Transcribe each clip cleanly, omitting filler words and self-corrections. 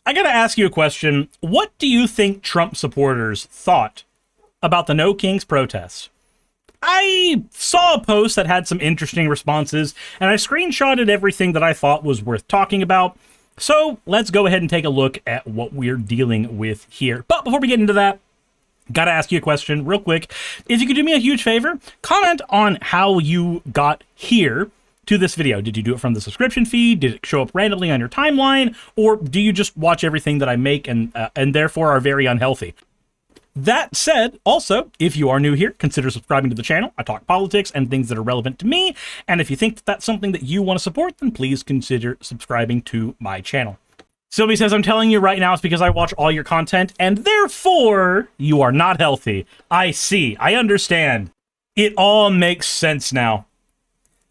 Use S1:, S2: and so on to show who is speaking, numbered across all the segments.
S1: I gotta ask you a question. What do you think Trump supporters thought about the No Kings protest? I saw a post that had some interesting responses, and I screenshotted everything that I thought was worth talking about. So let's go ahead and take a look at what we're dealing with here. But before we get into that, gotta ask you a question real quick. If you could do me a huge favor, comment on how you got here to this video. Did you do it from the subscription feed? Did it show up randomly on your timeline? Or do you just watch everything that I make and therefore are very unhealthy? That said, also, if you are new here, consider subscribing to the channel. I talk politics and things that are relevant to me. And if you think that that's something that you want to support, then please consider subscribing to my channel. Sylvie says, I'm telling you right now, it's because I watch all your content and therefore you are not healthy. I see. I understand. It all makes sense now.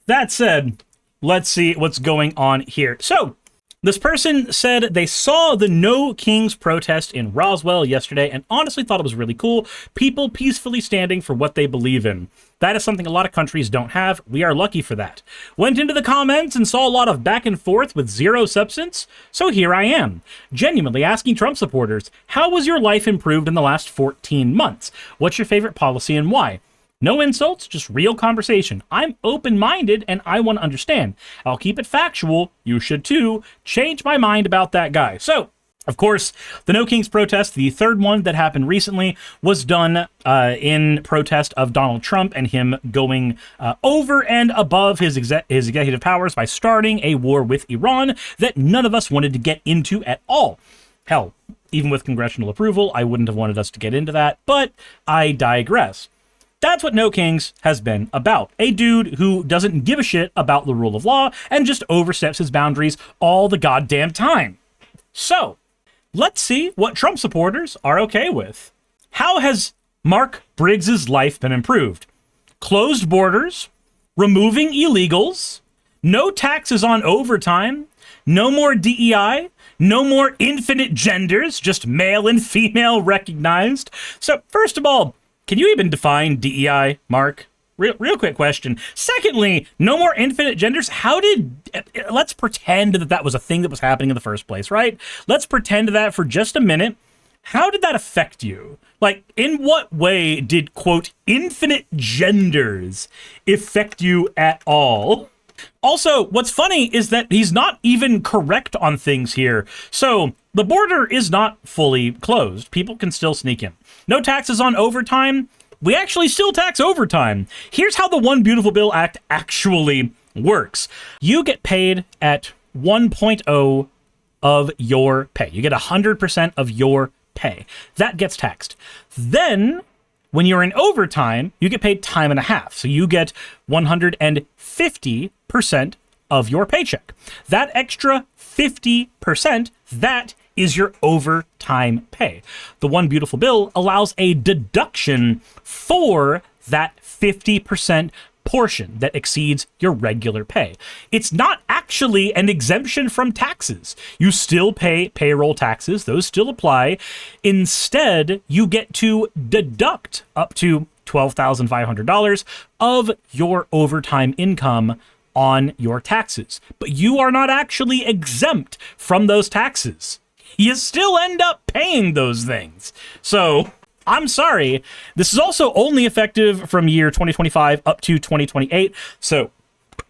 S1: That said, let's see what's going on here. So, this person said they saw the No Kings protest in Roswell yesterday and honestly thought it was really cool. People peacefully standing for what they believe in. That is something a lot of countries don't have. We are lucky for that. Went into the comments and saw a lot of back and forth with zero substance. So here I am, genuinely asking Trump supporters, how was your life improved in the last 14 months? What's your favorite policy and why? No insults, just real conversation. I'm open-minded and I want to understand. I'll keep it factual. You should too. Change my mind about that guy. So, of course, the No Kings protest, the third one that happened recently, was done in protest of Donald Trump and him going over and above his executive powers by starting a war with Iran that none of us wanted to get into at all. Hell, even with congressional approval, I wouldn't have wanted us to get into that, but I digress. That's what No Kings has been about. A dude who doesn't give a shit about the rule of law and just oversteps his boundaries all the goddamn time. So, let's see what Trump supporters are okay with. How has Mark Briggs's life been improved? Closed borders, removing illegals, no taxes on overtime, no more DEI, no more infinite genders, just male and female recognized. So, first of all, can you even define DEI, Mark? Real quick question. Secondly, no more infinite genders. Let's pretend that was a thing that was happening in the first place, right? Let's pretend that for just a minute. How did that affect you? Like, in what way did, quote, infinite genders affect you at all? Also, what's funny is that he's not even correct on things here. So, the border is not fully closed. People can still sneak in. No taxes on overtime. We actually still tax overtime. Here's how the One Beautiful Bill Act actually works. You get paid at 1.0 of your pay. You get 100% of your pay. That gets taxed. Then, when you're in overtime, you get paid time and a half. So you get 150% of your paycheck. That extra 50%, that is your overtime pay. The One Beautiful Bill allows a deduction for that 50% portion that exceeds your regular pay. It's not actually an exemption from taxes. You still pay payroll taxes. Those still apply. Instead, you get to deduct up to $12,500 of your overtime income on your taxes. But you are not actually exempt from those taxes. You still end up paying those things. So, I'm sorry. This is also only effective from year 2025 up to 2028. So,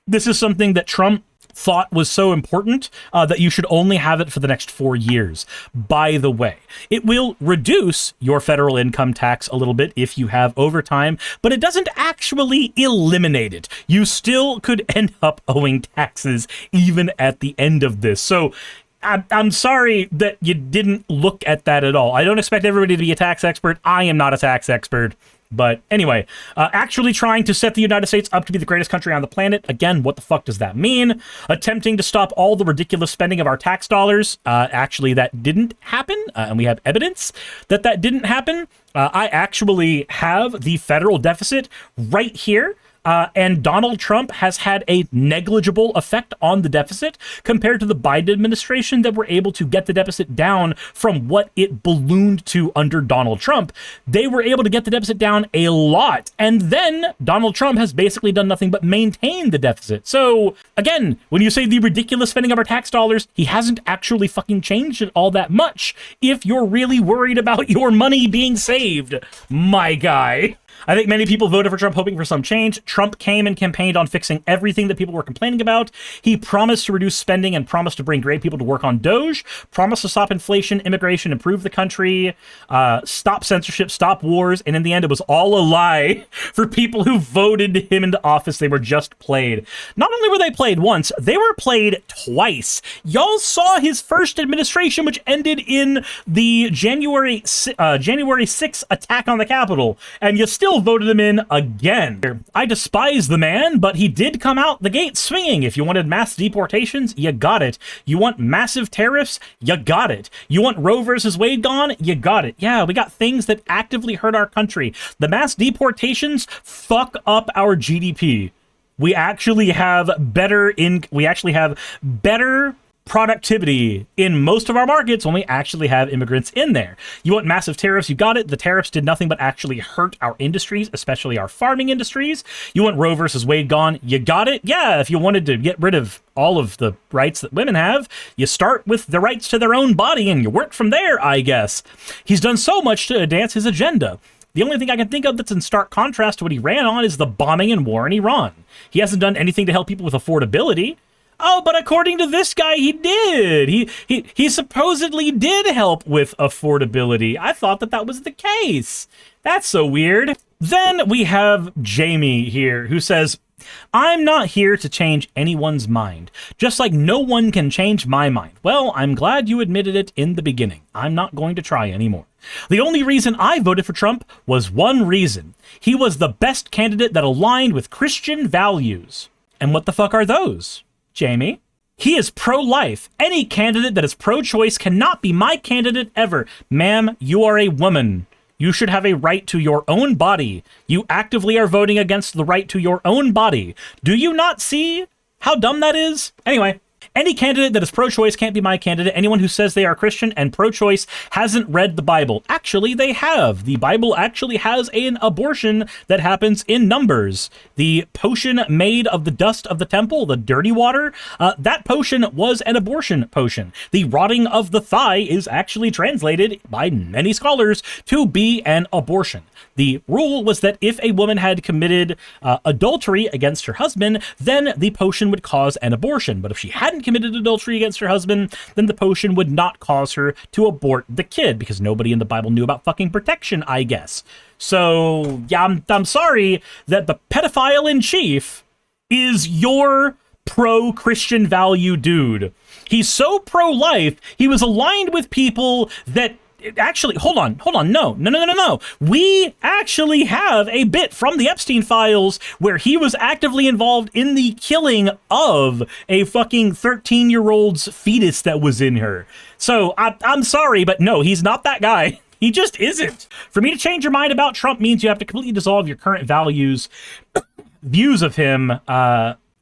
S1: this is something that Trump thought was so important that you should only have it for the next 4 years. By the way, it will reduce your federal income tax a little bit if you have overtime, but it doesn't actually eliminate it. You still could end up owing taxes even at the end of this. So, I'm sorry that you didn't look at that at all. I don't expect everybody to be a tax expert. I am not a tax expert. But anyway, actually trying to set the United States up to be the greatest country on the planet. Again, what the fuck does that mean? Attempting to stop all the ridiculous spending of our tax dollars. Actually, that didn't happen. And we have evidence that that didn't happen. I actually have the federal deficit right here. And Donald Trump has had a negligible effect on the deficit compared to the Biden administration that were able to get the deficit down from what it ballooned to under Donald Trump. They were able to get the deficit down a lot. And then Donald Trump has basically done nothing but maintain the deficit. So again, when you say the ridiculous spending of our tax dollars, he hasn't actually fucking changed it all that much if you're really worried about your money being saved, my guy. I think many people voted for Trump hoping for some change. Trump came and campaigned on fixing everything that people were complaining about. He promised to reduce spending and promised to bring great people to work on Doge, promised to stop inflation, immigration, improve the country, stop censorship, stop wars, and in the end, it was all a lie for people who voted him into office. They were just played. Not only were they played once, they were played twice. Y'all saw his first administration, which ended in the January 6th attack on the Capitol, and you still voted him in again. I despise the man, but he did come out the gate swinging. If you wanted mass deportations, you got it. You want massive tariffs, you got it. You want Roe versus Wade gone, you got it. Yeah, we got things that actively hurt our country. The mass deportations fuck up our GDP. We actually have better productivity in most of our markets when we actually have immigrants in there. You want massive tariffs, you got it. The tariffs did nothing but actually hurt our industries, especially our farming industries. You want Roe versus Wade gone, you got it. Yeah, if you wanted to get rid of all of the rights that women have, you start with the rights to their own body and you work from there, I guess. He's done so much to advance his agenda. The only thing I can think of that's in stark contrast to what he ran on is the bombing and war in Iran. He hasn't done anything to help people with affordability. Oh, but according to this guy, he did. He supposedly did help with affordability. I thought that was the case. That's so weird. Then we have Jamie here, who says, I'm not here to change anyone's mind, just like no one can change my mind. Well, I'm glad you admitted it in the beginning. I'm not going to try anymore. The only reason I voted for Trump was one reason. He was the best candidate that aligned with Christian values. And what the fuck are those, Jamie? He is pro-life. Any candidate that is pro-choice cannot be my candidate ever. Ma'am, you are a woman. You should have a right to your own body. You actively are voting against the right to your own body. Do you not see how dumb that is? Anyway, any candidate that is pro-choice can't be my candidate. Anyone who says they are Christian and pro-choice hasn't read the Bible. Actually, they have. The Bible actually has an abortion that happens in Numbers. The potion made of the dust of the temple, the dirty water, that potion was an abortion potion. The rotting of the thigh is actually translated by many scholars to be an abortion. The rule was that if a woman had committed adultery against her husband, then the potion would cause an abortion. But if she hadn't committed adultery against her husband, then the potion would not cause her to abort the kid, because nobody in the Bible knew about fucking protection, I guess. So, yeah, I'm sorry that the pedophile in chief is your pro-Christian value dude. He's so pro-life, he was aligned with people that actually, hold on, no. We actually have a bit from the Epstein files where he was actively involved in the killing of a fucking 13-year-old's fetus that was in her. So I'm sorry, but no, he's not that guy. He just isn't. For me to change your mind about Trump means you have to completely dissolve your current views of him,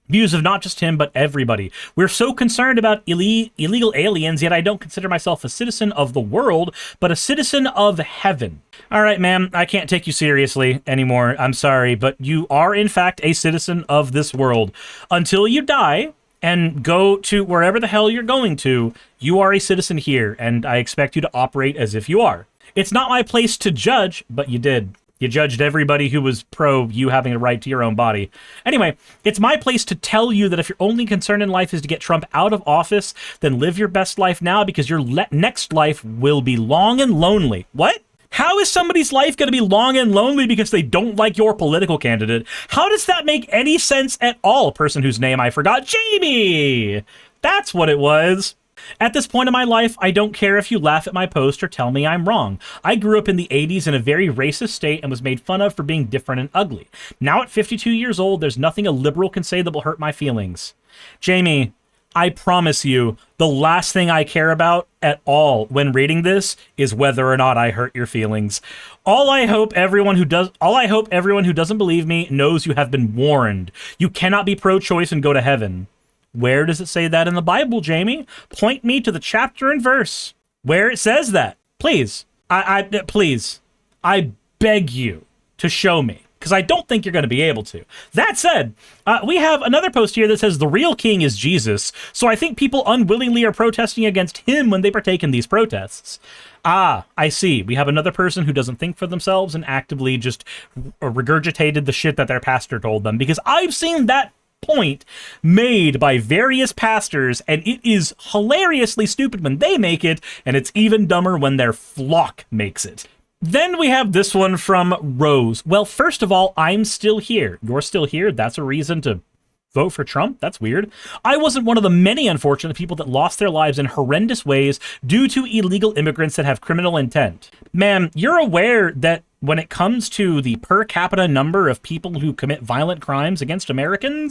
S1: views of not just him, but everybody. We're so concerned about illegal aliens, yet I don't consider myself a citizen of the world, but a citizen of heaven. All right, ma'am, I can't take you seriously anymore. I'm sorry, but you are, in fact, a citizen of this world. Until you die and go to wherever the hell you're going to, you are a citizen here, and I expect you to operate as if you are. It's not my place to judge, but you did. You judged everybody who was pro you having a right to your own body. Anyway, it's my place to tell you that if your only concern in life is to get Trump out of office, then live your best life now, because your next life will be long and lonely. What? How is somebody's life going to be long and lonely because they don't like your political candidate? How does that make any sense at all, person whose name I forgot? Jamie! That's what it was. At this point in my life, I don't care if you laugh at my post or tell me I'm wrong. I grew up in the 80s in a very racist state and was made fun of for being different and ugly. Now at 52 years old, there's nothing a liberal can say that will hurt my feelings. Jamie, I promise you, the last thing I care about at all when reading this is whether or not I hurt your feelings. All I hope everyone who doesn't believe me knows you have been warned. You cannot be pro-choice and go to heaven. Where does it say that in the Bible, Jamie? Point me to the chapter and verse where it says that. Please. Please. I beg you to show me, because I don't think you're going to be able to. That said, we have another post here that says the real king is Jesus, so I think people unwillingly are protesting against him when they partake in these protests. Ah, I see. We have another person who doesn't think for themselves and actively just regurgitated the shit that their pastor told them, because I've seen that point made by various pastors, and it is hilariously stupid when they make it, and it's even dumber when their flock makes it. Then we have this one from Rose. Well, first of all, I'm still here. You're still here? That's a reason to vote for Trump? That's weird. I wasn't one of the many unfortunate people that lost their lives in horrendous ways due to illegal immigrants that have criminal intent. Ma'am, you're aware that when it comes to the per capita number of people who commit violent crimes against American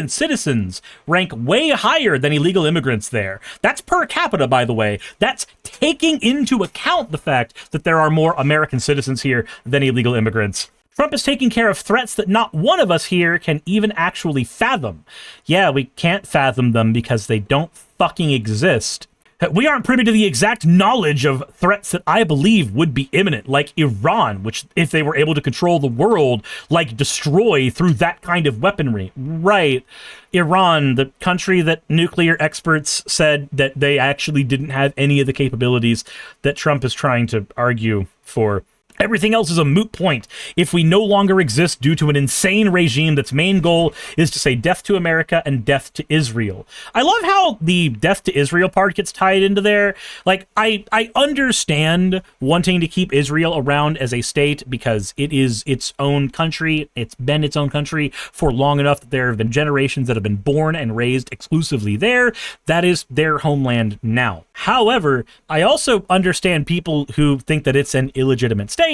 S1: citizens rank way higher than illegal immigrants there. That's per capita, by the way. That's taking into account the fact that there are more American citizens here than illegal immigrants. Trump is taking care of threats that not one of us here can even actually fathom. Yeah, we can't fathom them because they don't fucking exist. We aren't privy to the exact knowledge of threats that I believe would be imminent, like Iran, which, if they were able to control the world, like destroy through that kind of weaponry. Right. Iran, the country that nuclear experts said that they actually didn't have any of the capabilities that Trump is trying to argue for. Everything else is a moot point if we no longer exist due to an insane regime that's main goal is to say death to America and death to Israel. I love how the death to Israel part gets tied into there. Like, I understand wanting to keep Israel around as a state because it is its own country. It's been its own country for long enough that there have been generations that have been born and raised exclusively there. That is their homeland now. However, I also understand people who think that it's an illegitimate state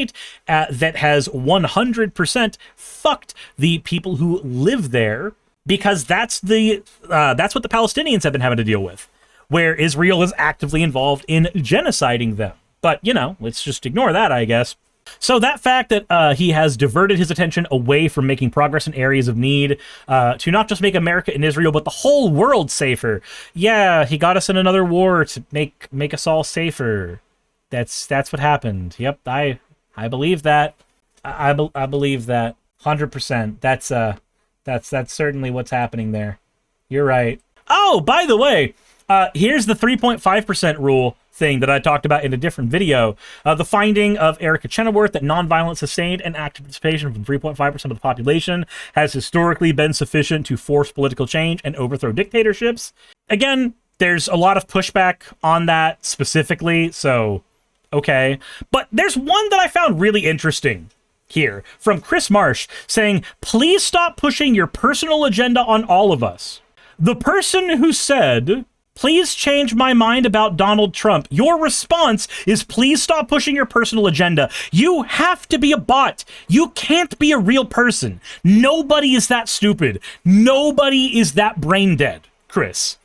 S1: that has 100% fucked the people who live there, because that's what the Palestinians have been having to deal with, where Israel is actively involved in genociding them. But, you know, let's just ignore that, I guess. So that fact that he has diverted his attention away from making progress in areas of need to not just make America and Israel, but the whole world safer. Yeah, he got us in another war to make us all safer. That's what happened. Yep, I believe that. I believe that 100%. That's certainly what's happening there. You're right. Oh, by the way, here's the 3.5% rule thing that I talked about in a different video. The finding of Erica Chenoweth that nonviolent, sustained, and active participation from 3.5% of the population has historically been sufficient to force political change and overthrow dictatorships. Again, there's a lot of pushback on that specifically, so okay. But there's one that I found really interesting here from Chris Marsh saying, please stop pushing your personal agenda on all of us. The person who said, please change my mind about Donald Trump, your response is, please stop pushing your personal agenda. You have to be a bot. You can't be a real person. Nobody is that stupid. Nobody is that brain dead, Chris.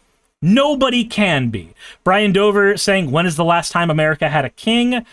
S1: Nobody can be. Brian Dover saying, when is the last time America had a king?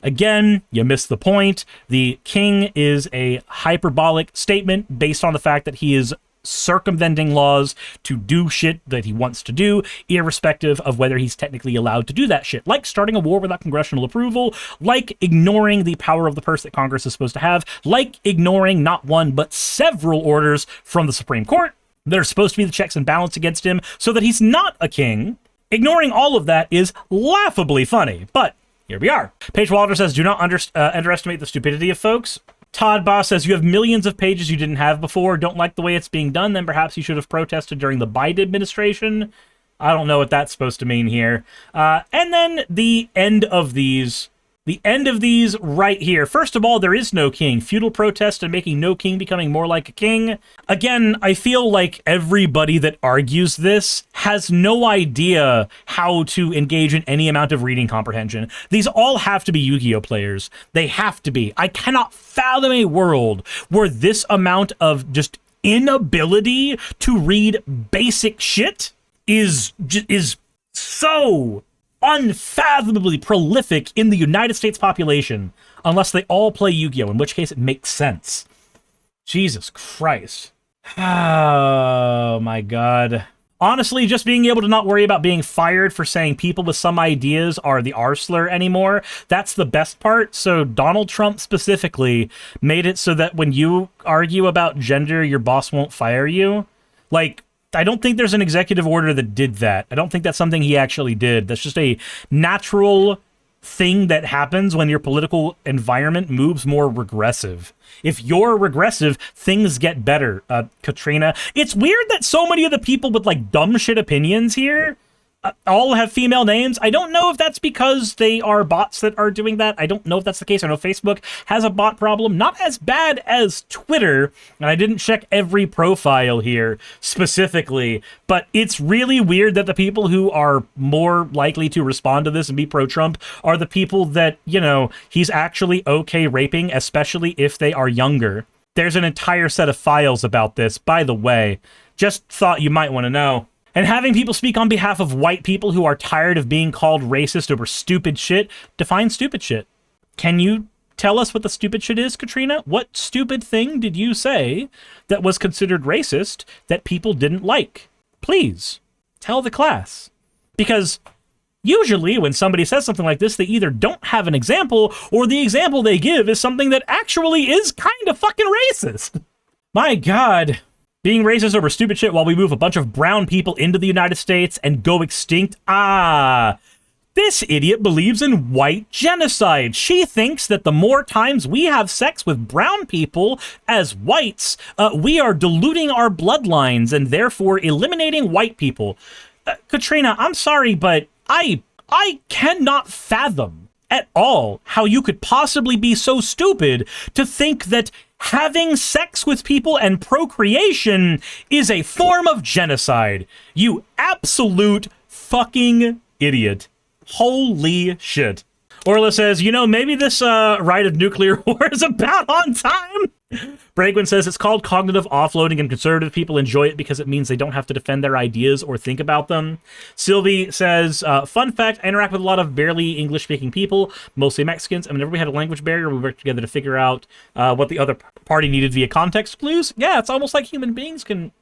S1: Again, you missed the point. The king is a hyperbolic statement based on the fact that he is circumventing laws to do shit that he wants to do, irrespective of whether he's technically allowed to do that shit, like starting a war without congressional approval, like ignoring the power of the purse that Congress is supposed to have, like ignoring not one but several orders from the Supreme Court that are supposed to be the checks and balance against him so that he's not a king. Ignoring all of that is laughably funny, but here we are. Paige Walter says, do not underestimate the stupidity of folks. Todd Boss says, you have millions of pages you didn't have before. Don't like the way it's being done. Then perhaps you should have protested during the Biden administration. I don't know what that's supposed to mean here. And then the end of these right here. First of all, there is no king. Feudal protest and making no king becoming more like a king. Again, I feel like everybody that argues this has no idea how to engage in any amount of reading comprehension. These all have to be Yu-Gi-Oh players. They have to be. I cannot fathom a world where this amount of just inability to read basic shit is so unfathomably prolific in the United States population, unless they all play Yu-Gi-Oh!, in which case it makes sense. Jesus Christ. Oh my God. Honestly, just being able to not worry about being fired for saying people with some ideas are the R slur anymore, that's the best part. So Donald Trump specifically made it so that when you argue about gender, your boss won't fire you. Like, I don't think there's an executive order that did that. I don't think that's something he actually did. That's just a natural thing that happens when your political environment moves more regressive. If you're regressive, things get better, Katrina. It's weird that so many of the people with, like, dumb shit opinions here all have female names. I don't know if that's because they are bots that are doing that. I don't know if that's the case. I know Facebook has a bot problem, not as bad as Twitter, and I didn't check every profile here specifically, but it's really weird that the people who are more likely to respond to this and be pro-Trump are the people that, you know, he's actually okay raping, especially if they are younger. There's an entire set of files about this, by the way. Just thought you might want to know. And having people speak on behalf of white people who are tired of being called racist over stupid shit, define stupid shit. Can you tell us what the stupid shit is, Katrina? What stupid thing did you say that was considered racist that people didn't like? Please, tell the class. Because usually when somebody says something like this, they either don't have an example, or the example they give is something that actually is kind of fucking racist. My God. Being racist over stupid shit while we move a bunch of brown people into the United States and go extinct? Ah, this idiot believes in white genocide. She thinks that the more times we have sex with brown people as whites, we are diluting our bloodlines and therefore eliminating white people. Katrina, I'm sorry, but I cannot fathom at all how you could possibly be so stupid to think that having sex with people and procreation is a form of genocide. You absolute fucking idiot. Holy shit. Orla says, you know, maybe this rite of nuclear war is about on time. Bragwin says it's called cognitive offloading and conservative people enjoy it because it means they don't have to defend their ideas or think about them. Sylvie says, fun fact, I interact with a lot of barely English-speaking people, mostly Mexicans, and whenever we had a language barrier, we worked together to figure out what the other party needed via context clues. Yeah, it's almost like human beings can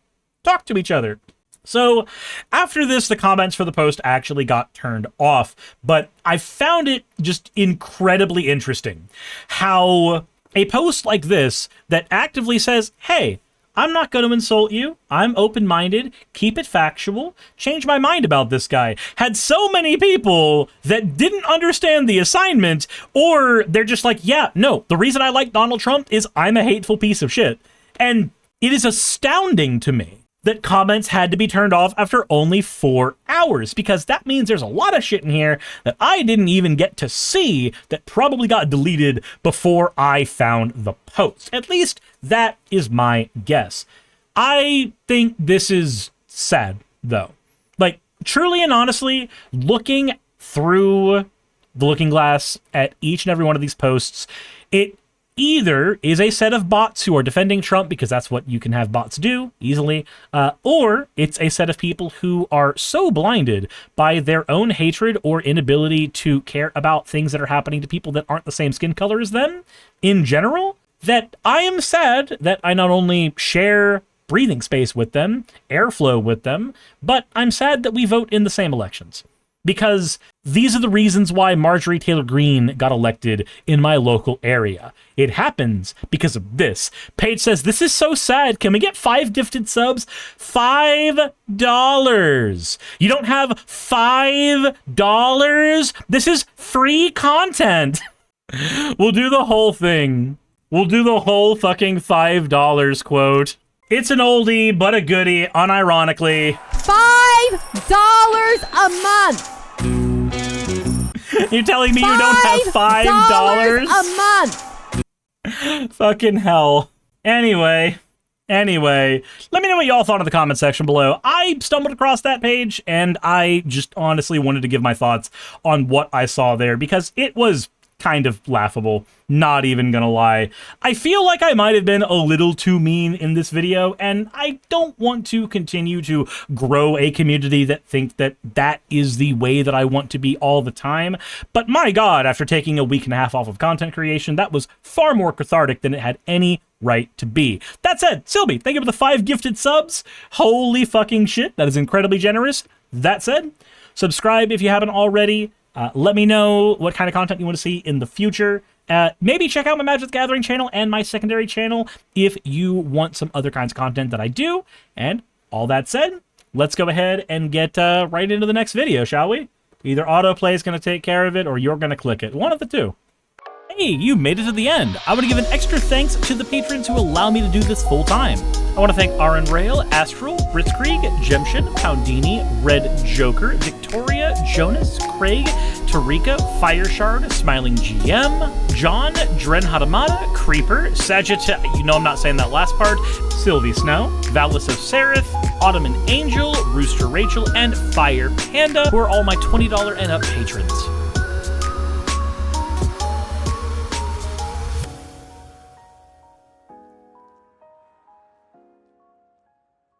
S1: talk to each other. So after this, the comments for the post actually got turned off, but I found it just incredibly interesting how a post like this that actively says, hey, I'm not going to insult you, I'm open-minded, keep it factual, change my mind about this guy, had so many people that didn't understand the assignment, or they're just like, yeah, no, the reason I like Donald Trump is I'm a hateful piece of shit. And it is astounding to me that comments had to be turned off after only 4 hours, because that means there's a lot of shit in here that I didn't even get to see that probably got deleted before I found the post. At least that is my guess. I think this is sad, though. Like, truly and honestly, looking through the looking glass at each and every one of these posts, it either is a set of bots who are defending Trump because that's what you can have bots do easily, or it's a set of people who are so blinded by their own hatred or inability to care about things that are happening to people that aren't the same skin color as them in general, that I am sad that I not only share breathing space with them, airflow with them, but I'm sad that we vote in the same elections. Because these are the reasons why Marjorie Taylor Greene got elected in my local area. It happens because of this. Paige says, this is so sad. Can we get 5 gifted subs? $5. You don't have $5? This is free content. We'll do the whole thing. We'll do the whole fucking $5 quote. It's an oldie, but a goodie, unironically. $5 a month. You're telling me you don't have $5
S2: a month?
S1: Fucking hell. Anyway, let me know what y'all thought in the comment section below. I stumbled across that page, and I just honestly wanted to give my thoughts on what I saw there, because it was kind of laughable. Not even gonna lie. I feel like I might have been a little too mean in this video, and I don't want to continue to grow a community that think that that is the way that I want to be all the time. But my God, after taking a week and a half off of content creation, that was far more cathartic than it had any right to be. That said, Sylvie, thank you for the 5 gifted subs. Holy fucking shit, that is incredibly generous. That said, subscribe if you haven't already. Let me know what kind of content you want to see in the future. Maybe check out my Magic the Gathering channel and my secondary channel if you want some other kinds of content that I do. And all that said, let's go ahead and get right into the next video, shall we? Either autoplay is going to take care of it or you're going to click it. One of the two. Hey, you made it to the end. I want to give an extra thanks to the patrons who allow me to do this full time. I want to thank Aaron Rail, Astral, Britzkrieg, Jemshin, Poundini, Red Joker, Victoria, Jonas, Craig, Tarika, Fireshard, Smiling GM, John, Dren Hadamada, Creeper, Sagitt, you know I'm not saying that last part, Sylvie Snow, Valis of Seraph, Ottoman Angel, Rooster Rachel, and Fire Panda, who are all my $20 and up patrons.